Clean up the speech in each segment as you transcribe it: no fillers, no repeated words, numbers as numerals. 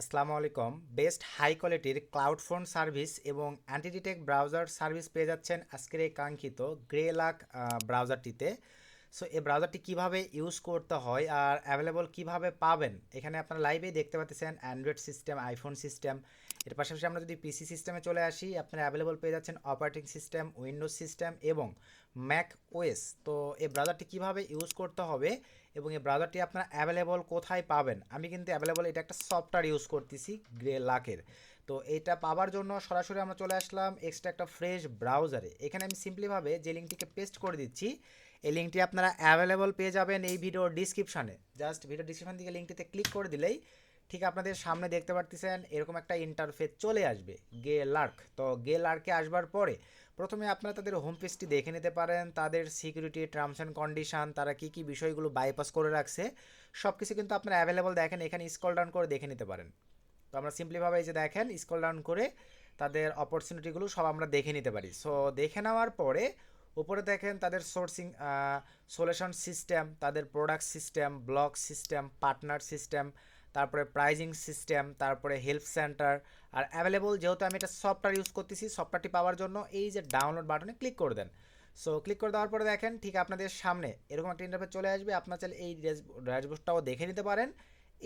আসসালামু আলাইকুম। Best high কোয়ালিটির ক্লাউড ফোন সার্ভিস এবং অ্যান্টি ডিটেক্ট ব্রাউজার সার্ভিস পেয়ে যাচ্ছেন আজকের এই কাঙ্ক্ষিত গ্রে লাক ব্রাউজারটিতে। সো এই ব্রাউজারটি কিভাবে ইউজ করতে হয় আর অ্যাভেলেবল কিভাবে পাবেন এখানে আপনারা লাইভেই দেখতে পাচ্ছেন অ্যান্ড্রয়েড সিস্টেম, আইফোন সিস্টেম। এর পাশাপাশি আমরা যদি পিসি সিস্টেমে চলে আসি, আপনারা অ্যাভেলেবল পেয়ে যাচ্ছেন অপারেটিং সিস্টেম, উইন্ডোজ সিস্টেম এবং ম্যাক ওএস। তো এই ব্রাউজারটি কিভাবে ইউজ করতে হবে এবং এই ব্রাউজারটি আপনারা অ্যাভেলেবল কোথায় পাবেন, আমি কিন্তু অ্যাভেলেবল এটা একটা সফটওয়্যার ইউজ করতেছি গ্রে লাকের। তো এটা পাওয়ার জন্য সরাসরি আমরা চলে আসলাম এক্সট্রা একটা ফ্রেশ ব্রাউজারে। এখানে আমি সিম্পলিভাবে যে লিঙ্কটিকে পেস্ট করে দিচ্ছি, এই লিঙ্কটি আপনারা অ্যাভেলেবল পেয়ে যাবেন এই ভিডিওর ডিসক্রিপশানে। জাস্ট ভিডিও ডিসক্রিপশান থেকে লিঙ্কটিতে ক্লিক করে দিলেই ঠিক আপনাদের সামনে দেখতে পারতেছেন এরকম একটা ইন্টারফেস চলে আসবে গে লার্ক। তো গে লার্কে আসবার পরে প্রথমে আপনারা তাদের হোম পেজটি দেখে নিতে পারেন, তাদের সিকিউরিটি টার্মস অ্যান্ড কন্ডিশন, তারা কী কী বিষয়গুলো বাইপাস করে রাখছে সব কিছু কিন্তু আপনারা অ্যাভেলেবল দেখেন, এখানে স্ক্রল ডাউন করে দেখে নিতে পারেন। তো আমরা সিম্পলিভাবে এই যে দেখেন স্ক্রল ডাউন করে তাদের অপরচুনিটিগুলো সব আমরা দেখে নিতে পারি। সো দেখে নেওয়ার পরে উপরে দেখেন তাদের সোর্সিং সলিউশন সিস্টেম, তাদের product system, block system, partner system, তারপরে প্রাইজিং সিস্টেম, তারপরে হেল্প সেন্টার। আর অ্যাভেলেবল যেহেতু আমি এটা সফটওয়্যার ইউজ করতেছি, সফটওয়্যারটি পাওয়ার জন্য এই যে ডাউনলোড বাটনে ক্লিক করে দেন। সো ক্লিক করে দেওয়ার পরে দেখেন ঠিক আপনাদের সামনে এরকম একটা ইন্টারফেস চলে আসবে। আপনার চাইলে এই ড্যাশবোর্ডটাও দেখে নিতে পারেন।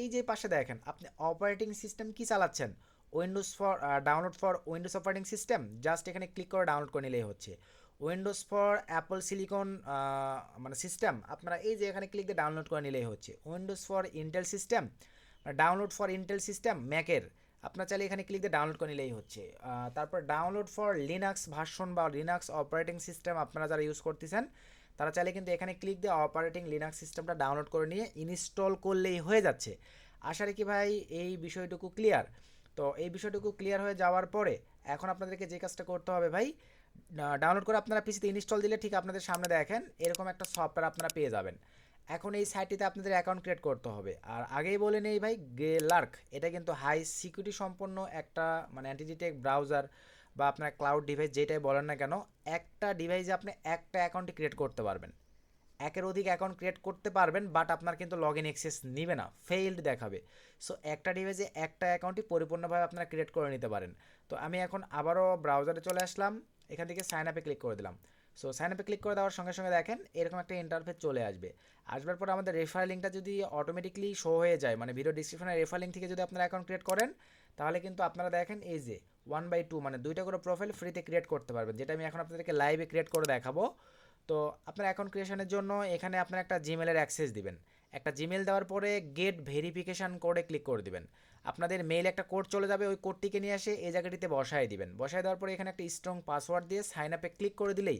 এই যে পাশে দেখেন আপনি অপারেটিং সিস্টেম কি চালাচ্ছেন, Windows for download for Windows operating system, just এখানে ক্লিক করে ডাউনলোড করে নিলেই হচ্ছে। উইন্ডোজ ফর অ্যাপল সিলিকন মানে সিস্টেম, আপনারা এই যে এখানে ক্লিক দিয়ে ডাউনলোড করে নিলেই হচ্ছে। Windows for Intel system, download for Intel system ম্যাকের, আপনার চাইলে এখানে ক্লিক দিয়ে ডাউনলোড করে নিলেই হচ্ছে। তারপর ডাউনলোড ফর লিনাক্স ভার্সন বা লিনাক্স অপারেটিং সিস্টেম, আপনারা যারা ইউজ করতেছেন তারা চাইলে কিন্তু এখানে ক্লিক দিয়ে অপারেটিং লিনাক্স সিস্টেমটা ডাউনলোড করে নিয়ে ইনস্টল করলেই হয়ে যাচ্ছে। আশা রাখি ভাই এই বিষয়টুকু ক্লিয়ার। তো এই বিষয়টুকু ক্লিয়ার হয়ে যাওয়ার পরে এখন আপনাদেরকে যে কাজটা করতে হবে ভাই, ডাউনলোড করে আপনারা পিসিতে ইনস্টল দিলে ঠিক আপনাদের সামনে দেখেন এরকম একটা সফটওয়্যার আপনারা পেয়ে যাবেন। এখন এই সাইটটিতে আপনাদের অ্যাকাউন্ট ক্রিয়েট করতে হবে। আর আগেই বলে নেই ভাই, গে লার্ক এটা কিন্তু হাই সিকিউরিটি সম্পন্ন একটা মানে অ্যান্টিডিটেক ব্রাউজার বা আপনার ক্লাউড ডিভাইস যেটাই বলেন না কেন, একটা ডিভাইসে আপনি একটা অ্যাকাউন্ট ক্রিয়েট করতে পারবেন, একের অধিক অ্যাকাউন্ট ক্রিয়েট করতে পারবেন, বাট আপনার কিন্তু লগ ইন অ্যাক্সেস নিবে না, ফেইল্ড দেখাবে। সো একটা ডিভাইসে একটা অ্যাকাউন্টই পরিপূর্ণভাবে আপনারা ক্রিয়েট করে নিতে পারেন। তো আমি এখন আবারও ব্রাউজারে চলে আসলাম, এখান থেকে সাইন আপে ক্লিক করে দিলাম। সো সাইন আপে ক্লিক করে দেওয়ার সঙ্গে সঙ্গে দেখেন এরকম একটা ইন্টারফেস চলে আসবে। আসবার পর আমাদের রেফার লিঙ্কটা যদি অটোমেটিকলি শো হয়ে যায়, মানে ভিডিও ডিসক্রিপশনে রেফার লিঙ্ক থেকে যদি আপনারা অ্যাকাউন্ট ক্রিয়েট করেন, তাহলে কিন্তু আপনারা দেখেন এই যে 1/2 মানে দুইটা করে প্রোফাইল ফ্রিতে ক্রিয়েট করতে পারবেন, যেটা আমি এখন আপনাদেরকে লাইভে ক্রিয়েট করে দেখাবো। তো আপনার অ্যাকাউন্ট ক্রিয়েশনের জন্য এখানে আপনার একটা জিমেলের অ্যাক্সেস দিবেন। একটা জিমেল দেওয়ার পরে গেট ভেরিফিকেশান কোডে ক্লিক করে দিবেন। আপনাদের মেইলে একটা কোড চলে যাবে, ওই কোডটিকে নিয়ে এসে এই জায়গাটিতে বসায় দিবেন। বসায় দেওয়ার পরে এখানে একটা স্ট্রং পাসওয়ার্ড দিয়ে সাইন আপে ক্লিক করে দিলেই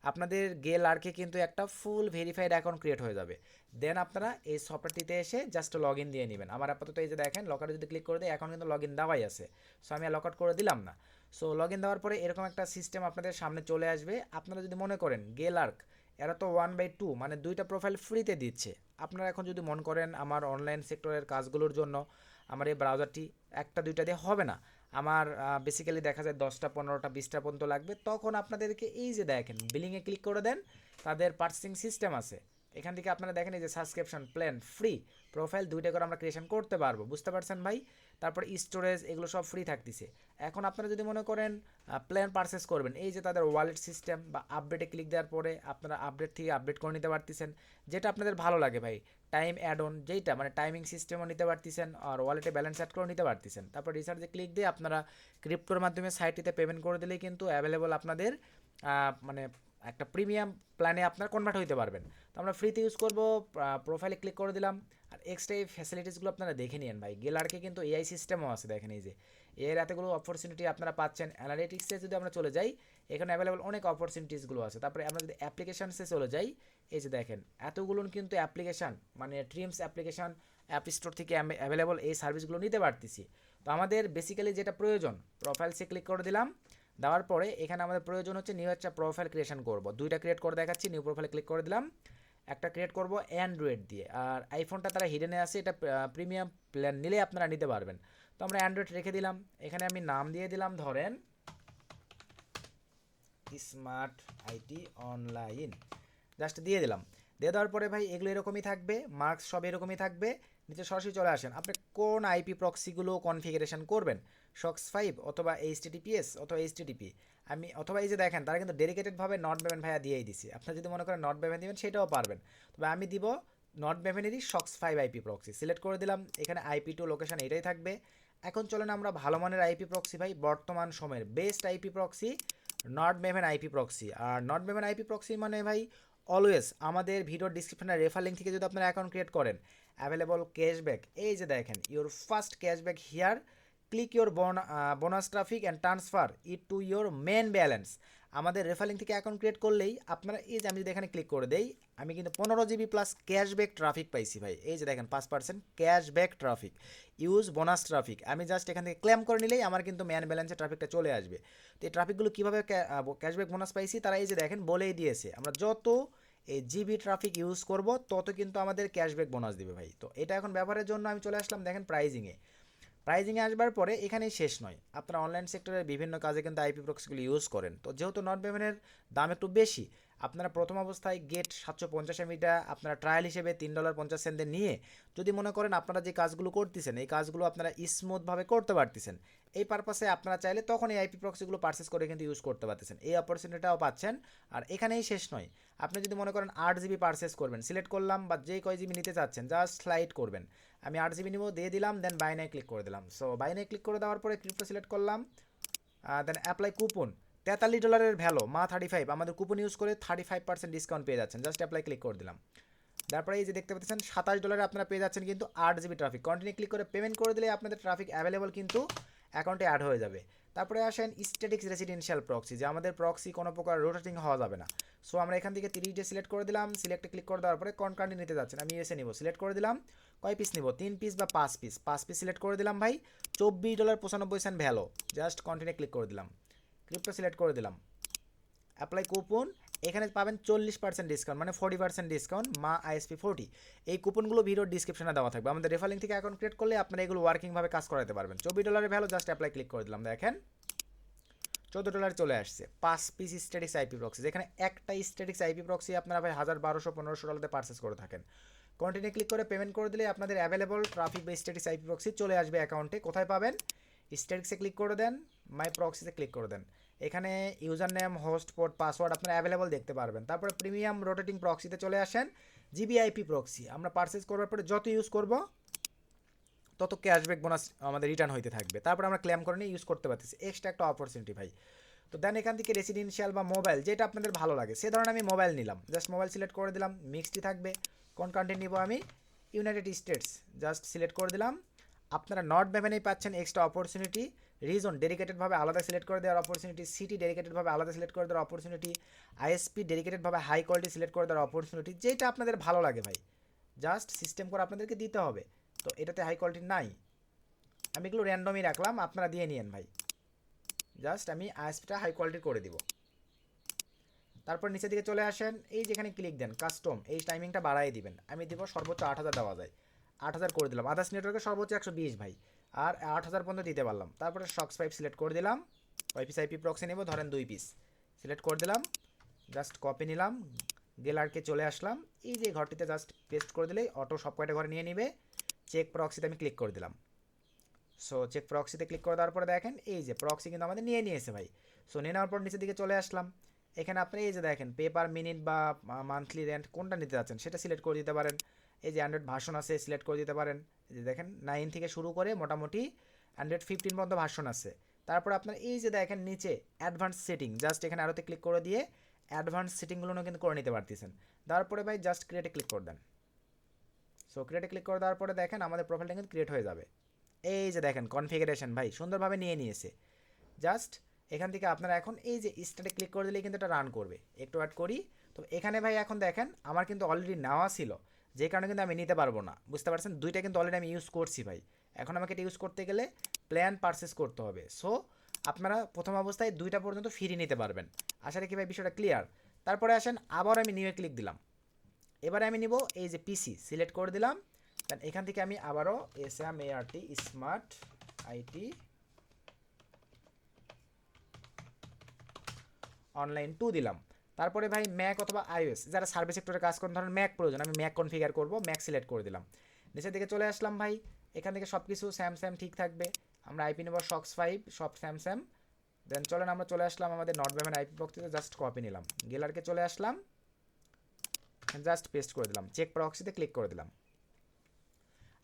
আপনাদের গেল আরকে কিন্তু একটা ফুল ভেরিফাইড অ্যাকাউন্ট ক্রিয়েট হয়ে যাবে। দেন আপনারা এই সফটওয়্যারটিতে এসে জাস্ট লগ ইন দিয়ে নেবেন। আমার আপাতত এই যে দেখেন লকারে যদি ক্লিক করে দিই এখন কিন্তু লগ ইন দেওয়াই আছে। সো আমি আর লক আউট করে দিলাম না। সো লগ ইন দেওয়ার পরে এরকম একটা সিস্টেম আপনাদের সামনে চলে আসবে। আপনারা যদি মনে করেন গেল আর্ক এরা তো 1/2 মানে দুইটা প্রোফাইল ফ্রিতে দিচ্ছে, আপনারা এখন যদি মনে করেন আমার অনলাইন সেক্টরের কাজগুলোর জন্য আমার এই ব্রাউজারটি একটা দুইটা দিয়ে হবে না, আমার বেসিক্যালি দেখা যায় 10টা 15টা 20টা পর্যন্ত লাগবে, তখন আপনাদেরকে এই যে দেখেন বিলিংয়ে ক্লিক করে দেন, তাদের পার্সিং সিস্টেম আছে। এখান থেকে আপনারা দেখেন এই যে সাবস্ক্রিপশন প্ল্যান ফ্রি, প্রোফাইল দুইটা করে আমরা ক্রিয়েশন করতে পারবো, বুঝতে পারছেন ভাই। তারপর স্টোরেজ এগুলো সব ফ্রি থাকতেছে। এখন আপনারা যদি মনে করেন প্ল্যান পারচেস করবেন, এই যে তাদের ওয়ালেট সিস্টেম বা আপডেটে ক্লিক দেওয়ার পরে আপনারা আপডেট থেকে আপডেট করে নিতে পারতেছেন, যেটা আপনাদের ভালো লাগে ভাই। টাইম অ্যাড অন যেইটা মানে টাইমিং সিস্টেমও নিতে পারতেছেন আর ওয়ালেটে ব্যালেন্স অ্যাড করেও নিতে পারতেছেন। তারপর রিচার্জে ক্লিক দিয়ে আপনারা ক্রিপ্টোর মাধ্যমে সাইটটিতে পেমেন্ট করে দিলেই কিন্তু অ্যাভেলেবল আপনাদের মানে একটা প্রিমিয়াম প্ল্যানে আপনার কনভার্ট হইতে পারবেন। তো আমরা ফ্রিতে ইউজ করবো, প্রোফাইলে ক্লিক করে দিলাম। আর এক্সট্রা এই ফ্যাসিলিটিসগুলো আপনারা দেখে নিন ভাই। গেলারকে কিন্তু এআই সিস্টেমও আছে, দেখেন এই যে এর এতগুলো অপরচুনিটি আপনারা পাচ্ছেন। অ্যানালিটিক্সে যদি আমরা চলে যাই, এখানে অ্যাভেলেবল অনেক অপরচুনিটিসগুলো আছে। তারপরে আমরা যদি অ্যাপ্লিকেশানসে চলে যাই, এই যে দেখেন এতগুলো কিন্তু অ্যাপ্লিকেশান মানে ট্রিমস অ্যাপ্লিকেশান অ্যাপ স্টোর থেকে অ্যাভেলেবল এই সার্ভিসগুলো নিতে পারতেছি। তো আমাদের বেসিক্যালি যেটা প্রয়োজন, প্রোফাইলসে ক্লিক করে দিলাম। দেওয়ার পরে এখানে আমাদের প্রয়োজন হচ্ছে নিউ একটা প্রোফাইল ক্রিয়েশন করব, দুইটা ক্রিয়েট করে দেখাচ্ছি। নিউ প্রোফাইলে ক্লিক করে দিলাম, একটা ক্রিয়েট করব অ্যান্ড্রয়েড দিয়ে। আর আইফোনটা তারা হিডেনে আছে, এটা প্রিমিয়াম প্ল্যান নিলে আপনারা নিতে পারবেন। তো আমরা অ্যান্ড্রয়েড রেখে দিলাম, এখানে আমি নাম দিয়ে দিলাম ধরেন স্মার্ট আইটি অনলাইন, জাস্ট দিয়ে দিলাম। দিয়ে দেওয়ার পরে ভাই এগুলো এরকমই থাকবে, মার্কস সব এরকমই থাকবে। নিচে সরাসরি চলে আসেন, আপনি কোন আইপি প্রক্সিগুলো কনফিগারেশন করবেন, সক্স 5 অথবা এইচটিটিপিএস অথবা এইচটিটিপি। আমি অথবা এই যে দেখেন তারা কিন্তু ডেডিকেটেডভাবে নট বেভেন ভাইয়া দিয়েই দিছি, আপনারা যদি মনে করেন নট বেভেন দিবেন সেটাও পারবেন, তবে আমি দিব নট বেভেনেরই সক্স 5 আইপি প্রক্সি। সিলেক্ট করে দিলাম, এখানে আইপি টু লোকেশন এটাই থাকবে। এখন চলেন আমরা ভালো মানের আইপি প্রক্সি ভাই, বর্তমান সময়ের best IP proxy not Bevan IP proxy. Are not Bevan IP proxy মানে ভাই অলওয়েজ আমাদের ভিডিওর ডিসক্রিপশনের রেফার লিঙ্ক থেকে যদি আপনারা অ্যাকাউন্ট ক্রিয়েট করেন, অ্যাভেলেবল ক্যাশব্যাক, এই যে দেখেন your first cashback here, click your bonus traffic and transfer it to your main balance. আমাদের রেফার লিঙ্ক থেকে অ্যাকাউন্ট ক্রিয়েট করলেই আপনারা এই যে আমি যদি এখানে ক্লিক করে দেই, আমি কিন্তু 15 GB প্লাস ক্যাশব্যাক ট্রাফিক পাইছি ভাই। এই যে দেখেন 5% cashback traffic, use bonus traffic. আমি জাস্ট এখান থেকে ক্লেম করে নিলেই আমার কিন্তু ম্যান ব্যালেন্সে ট্রাফিকটা চলে আসবে। তো এই ট্রাফিকগুলো কীভাবে ক্যাশব্যাক বোনাস পাইছি তারা এই যে দেখেন বলেই দিয়েছে, আমরা যত এই জিবি ট্রাফিক ইউজ করব তত কিন্তু আমাদের ক্যাশব্যাক বোনাস দিবে ভাই। তো এটা এখন ব্যবহারের জন্য আমি চলে আসলাম দেখেন প্রাইজিংয়ে আসবার পরে এখানেই শেষ নয়, আপনারা অনলাইন সেক্টরের বিভিন্ন কাজে কিন্তু আইপি প্রক্সিগুলো ইউজ করেন। তো যেহেতু নট বেভেনের দাম একটু বেশি, আপনারা প্রথম অবস্থায় গেট 750 এমবিটা আপনারা ট্রায়াল হিসেবে $3.50 নিয়ে যদি মনে করেন আপনারা যে কাজগুলো করতেছেন এই কাজগুলো আপনারা স্মুথভাবে করতে পারতেছেন, এই পারপাসে আপনারা চাইলে তখন এই আইপি প্রক্সিগুলো পারচেস করে কিন্তু ইউজ করতে পারতেছেন, এই অপরচুনিটিটাও পাচ্ছেন। আর এখানেই শেষ নয়, আপনি যদি মনে করেন 8 GB পারচেস করবেন, সিলেক্ট করলাম বা যেই কয় জিবি নিতে চাচ্ছেন জাস্ট স্লাইড করবেন, আমি 8 GB নিব, দিয়ে দিলাম, দেন বাইনায় ক্লিক করে দিলাম। সো বাইনায় ক্লিক করে দেওয়ার পরে ক্রিপ্টো সিলেক্ট করলাম, দেন অ্যাপ্লাই কুপন, $43 ভ্যালু মা 35, আমাদের কুপন ইউজ করে 35% ডিসকাউন্ট পেয়ে যাচ্ছেন, জাস্ট অ্যাপ্লাই ক্লিক করে দিলাম। তারপরে এই যে দেখতে পাচ্ছেন $27 আপনারা পেয়ে যাচ্ছেন কিন্তু 8 GB ট্রাফিক। কন্টিনিউ ক্লিক করে পেমেন্ট করে দিলে আপনাদের ট্রাফিক অ্যাভেলেবল কিন্তু অ্যাকাউন্টে অ্যাড হয়ে যাবে। তারপরে আসেন স্ট্যাটিক্স রেসিডেন্সিয়াল প্রক্সি, যে আমাদের প্রক্সি কোনো প্রকার রোটেটিং হওয়া যাবে না। সো আমরা এখান থেকে 30 ডে সিলেক্ট করে দিলাম, সিলেক্টে ক্লিক করে দেওয়ার পরে কোন কান্ট্রি নিতে যাচ্ছেন, আমি ইউএসএ নিব, সিলেক্ট করে দিলাম। কয় পিস নিব, 3 পিস বা 5 পিস, 5 পিস সিলেক্ট করে দিলাম ভাই, $24.95 ভ্যালু, জাস্ট কন্টিনিউ ক্লিক করে দিলাম, ক্রিপ্টো সিলেক্ট করে দিলাম, অ্যাপ্লাই কুপন, এখানে পাবেন 40% ডিসকাউন্ট, মানে 40% ডিসকাউন্ট মা আইএসপি 40। এই কুপনগুলো ভিডিওর ডিসক্রিপশনে দেওয়া থাকবে, আমাদের রেফার লিঙ্ক থেকে অ্যাকাউন্ট ক্রিয়েট করলে আপনারা এগুলো ওয়ার্কিংভাবে কাজ করাতে পারবেন। $24 ভ্যালু, জাস্ট অ্যাপ্লাই ক্লিক করে দিলাম, দেখেন $14 চলে আসছে। 5 পিস স্ট্যাটিক্স আইপি প্রক্সি, যেখানে একটা স্ট্যাটিক্স আইপি প্রক্সি আপনারা ভাই $1200-1500 পারচেস করে থাকেন। কন্টিনিউ ক্লিক করে পেমেন্ট করে দিলে আপনাদের অ্যাভেলেবল ট্রাফিক বা স্ট্যাটিক্স আইপি প্রক্সি চলে আসবে অ্যাকাউন্টে। কোথায় পাবেন, স্ট্যাটিক্সে ক্লিক করে দেন, মাই প্রক্সিতে ক্লিক করে দেন, এখানে user name, host port, password আপনারা অ্যাভেলেবল দেখতে পারবেন। তারপরে প্রিমিয়াম রোটেটিং প্রক্সিতে চলে আসেন, জিবিআইপি প্রক্সি আমরা পারচেস করার পরে যত ইউজ করব তত ক্যাশব্যাক বোনাস আমাদের রিটার্ন হইতে থাকবে, তারপর আমরা ক্লেম করে নিয়ে ইউজ করতে পারতেছি, এক্সট্রা একটা অপরচুনিটি ভাই। তো দেন এখান থেকে রেসিডেন্সিয়াল বা মোবাইল যেটা আপনাদের ভালো লাগে সে ধরনের আমি মোবাইল নিলাম, জাস্ট মোবাইল সিলেক্ট করে দিলাম, মিক্সডই থাকবে। কোন কান্ট্রি নিব, আমি ইউনাইটেড স্টেটস, জাস্ট সিলেক্ট করে দিলাম। আপনারা নট বেভেনেই পাচ্ছেন এক্সট্রা অপরচুনিটি, রিজন ডেডিকেটেডভাবে আলাদা সিলেক্ট করে দেওয়ার অপরচুনিটি, সিটি ডেডিকেটেডভাবে আলাদা সিলেক্ট করে দেওয়ার অপরচুনিটি, আইএসপি ডেডিকেটেডভাবে হাই কোয়ালিটি সিলেক্ট করে দেওয়ার অপরচুনিটি, যেটা আপনাদের ভালো লাগে ভাই, জাস্ট সিস্টেম করে আপনাদেরকে দিতে হবে। তো এটাতে হাই কোয়ালিটি নাই, আমি এগুলো র্যান্ডমই রাখলাম, আপনারা দিয়ে নিয়েন ভাই, জাস্ট আমি আইএসপিটা হাই কোয়ালিটি করে দিব। তারপর নিচের দিকে চলে আসেন, এই যেখানে ক্লিক দেন কাস্টম, এই টাইমিংটা বাড়াই দিবেন, আমি দিব সর্বোচ্চ 8000 দেওয়া যায়, 8000 করে দিলাম। আদার্স নেটওয়ার্কে সর্বোচ্চ 120 ভাই, আর 8000 পর্যন্ত দিতে পারলাম। তারপরে সক্স 5 সিলেক্ট করে দিলাম, কয় পিস আইপি প্রক্সি নেব, ধরেন 2 পিস, সিলেক্ট করে দিলাম, জাস্ট কপি নিলাম, গেলারকে চলে আসলাম, এই যে ঘরটিতে জাস্ট পেস্ট করে দিলেই অটো সব কয়টা ঘরে নিয়ে নিবে। চেক প্রক্সিতে আমি ক্লিক করে দিলাম। সো চেক প্রক্সিতে ক্লিক করে দেওয়ার পরে দেখেন এই যে প্রক্সি কিন্তু আমাদের নিয়ে নিয়েছে ভাই। সো নিয়ে নেওয়ার পর নিচের দিকে চলে আসলাম, এখানে আপনি এই যে দেখেন পেপার মিনিট বা মান্থলি রেন্ট কোনটা নিতে যাচ্ছেন সেটা সিলেক্ট করে দিতে পারেন। এই যে অ্যান্ড্রয়েড ভার্সন আছে সিলেক্ট করে দিতে পারেন, এই যে দেখেন 9 থেকে শুরু করে মোটামুটি অ্যান্ড্রয়েড 15 পর্যন্ত ভার্সন আছে। তারপর আপনার এই যে দেখেন নিচে অ্যাডভান্স সেটিং, জাস্ট এখানে আরোতে ক্লিক করে দিয়ে অ্যাডভান্স সেটিংগুলো কিন্তু করে নিতে পারতেছেন। তারপরে ভাই জাস্ট ক্রিয়েটে ক্লিক করে দেন। সো ক্রিয়েটে ক্লিক করে দেওয়ার পরে দেখেন আমাদের প্রোফাইলটা কিন্তু ক্রিয়েট হয়ে যাবে। এই যে দেখেন কনফিগারেশন ভাই সুন্দরভাবে নিয়ে নিয়েছে। জাস্ট এখান থেকে আপনারা এখন এই যে স্টার্টে ক্লিক করে দিলেই কিন্তু এটা রান করবে। একটু অ্যাড করি, তো এখানে ভাই এখন দেখেন আমার কিন্তু অলরেডি নেওয়া ছিল, যে কারণে কিন্তু আমি নিতে পারবো না, বুঝতে পারছেন, দুইটা কিন্তু অলরেডি আমি ইউজ করছি ভাই। এখন আমাকে এটা ইউজ করতে গেলে প্ল্যান পারচেস করতে হবে। সো আপনারা প্রথম অবস্থায় দুইটা পর্যন্ত ফ্রি নিতে পারবেন। আশা রাখি ভাই বিষয়টা ক্লিয়ার। তারপরে আসেন আবার আমি নিউ ক্লিক দিলাম, এবারে আমি নিব এই যে পিসি সিলেক্ট করে দিলাম, দেন এখান থেকে আমি আবারও SMART স্মার্ট আইটি অনলাইন 2 দিলাম। তারপরে ভাই ম্যাক অথবা iOS যারা সার্ভিস সেক্টরে কাজ করেন, ধরেন ম্যাক প্রয়োজন, আমি ম্যাক কনফিগার করব, ম্যাক সিলেক্ট করে দিলাম। নিচের দিকে চলে আসলাম ভাই, এখান থেকে সব কিছু স্যাম স্যাম ঠিক থাকবে। আমরা আইপি নেব SOX5, সব স্যাম স্যাম। দেন চলেন আমরা চলে আসলাম আমাদের নট ব্যামের আইপি প্রক্সিতে, জাস্ট কপি নিলাম, গেলারকে চলে আসলাম, জাস্ট পেস্ট করে দিলাম, চেক প্রক্সিতে ক্লিক করে দিলাম।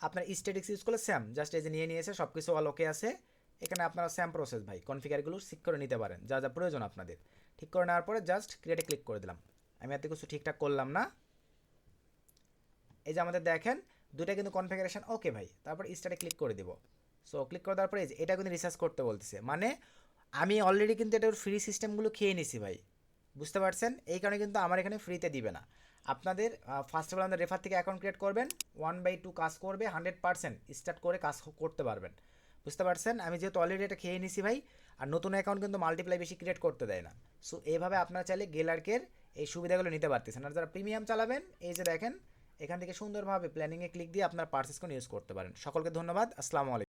আপনার স্ট্যাটিক্স ইউজ করলে স্যাম জাস্ট এই যে নিয়েছে, সব কিছু অল ওকে আছে। এখানে আপনারা স্যাম প্রসেস ভাই কনফিগারগুলো ঠিক করে নিতে পারেন, যা যা প্রয়োজন আপনাদের। ঠিক করে নেওয়ার পরে জাস্ট ক্রিয়েটে ক্লিক করে দিলাম। আমি এত কিছু ঠিকঠাক করলাম না, এই যে আমাদের দেখেন দুইটা কিন্তু কনফিগারেশন ওকে ভাই। তারপর স্টার্টে ক্লিক করে দিব। সো ক্লিক করে দেওয়ার পরে এটা কিন্তু রিসার্চ করতে বলতেছে, মানে আমি অলরেডি কিন্তু এটার ফ্রি সিস্টেমগুলো খেয়ে নিছি ভাই, বুঝতে পারছেন? এই কারণে কিন্তু আমার এখানে ফ্রিতে দিবে না। আপনাদের ফার্স্ট অফ অল আমাদের রেফার থেকে অ্যাকাউন্ট ক্রিয়েট করবেন, 1/2 কাজ করবে, 100% স্টার্ট করে কাজ করতে পারবেন, বুঝতে পারছেন? আমি যেহেতু অলরেডি এটা খেয়ে নিছি ভাই, আর নতুন অ্যাকাউন্ট কিন্তু মাল্টিপ্লাই বেশি ক্রিয়েট করতে দেয় না। সো এইভাবে আপনারা চাইলে গেলার্কের এই সুবিধাগুলো নিতে পারতেছেন। আর যারা প্রিমিয়াম চালাবেন, এই যে দেখেন এখান থেকে সুন্দরভাবে প্ল্যানিংয়ে ক্লিক দিয়ে আপনার পার্সেসগুলো ইউজ করতে পারেন। সকলকে ধন্যবাদ, আসসালামু আলাইকুম।